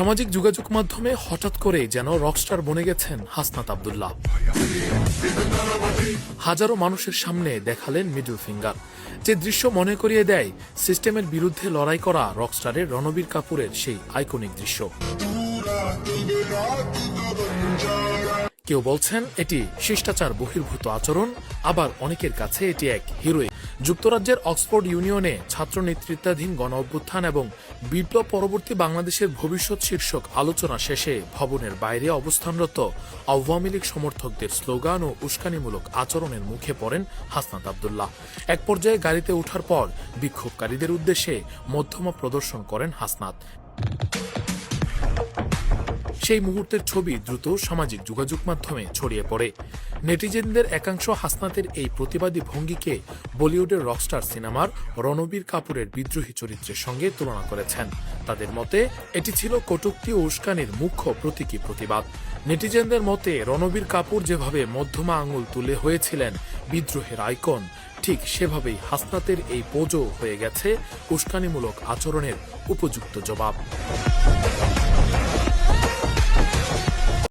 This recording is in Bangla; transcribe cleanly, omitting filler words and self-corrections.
সামাজিক যোগাযোগ মাধ্যমে হঠাৎ করে যেন রকস্টার বনে গেছেন হাসনাত আব্দুল্লাহ। হাজারো মানুষের সামনে দেখালেন মিডল ফিঙ্গার, যে দৃশ্য মনে করিয়ে দেয় সিস্টেমের বিরুদ্ধে লড়াই করা রকস্টারের রণবীর কাপুরের সেই আইকনিক দৃশ্য। কেউ বলছেন এটি শিষ্টাচার বহির্ভূত আচরণ, আবার অনেকের কাছে এটি এক হিরোইক। যুক্তরাজ্যের অক্সফোর্ড ইউনিয়নে ছাত্র নেতৃত্বাধীন গণ অভ্যুত্থান এবং বিপ্লব পরবর্তী বাংলাদেশের ভবিষ্যৎ শীর্ষক আলোচনা শেষে ভবনের বাইরে অবস্থানরত আওয়ামী লীগ সমর্থকদের স্লোগান ও উস্কানিমূলক আচরণের মুখে পড়েন হাসনাত আব্দুল্লাহ। এক পর্যায়ে গাড়িতে ওঠার পর বিক্ষোভকারীদের উদ্দেশ্যে মধ্যমা প্রদর্শন করেন হাসনাত। সেই মুহূর্তের ছবি দ্রুত সামাজিক যোগাযোগ মাধ্যমে ছড়িয়ে পড়ে। নেটিজেনদের একাংশ হাসনাতের এই প্রতিবাদী ভঙ্গিকে বলিউডের রকস্টার সিনেমার রণবীর কাপুরের বিদ্রোহী চরিত্রের সঙ্গে তুলনা করেছেন। তাদের মতে এটি ছিল কটূক্তি ও উস্কানির মুখ্য প্রতীকী প্রতিবাদ। নেটিজেনদের মতে রণবীর কাপুর যেভাবে মধ্যমা আঙুল তুলে হয়েছিলেন বিদ্রোহের আইকন, ঠিক সেভাবেই হাসনাতের এই পোজও হয়ে গেছে উস্কানিমূলক আচরণের উপযুক্ত জবাব।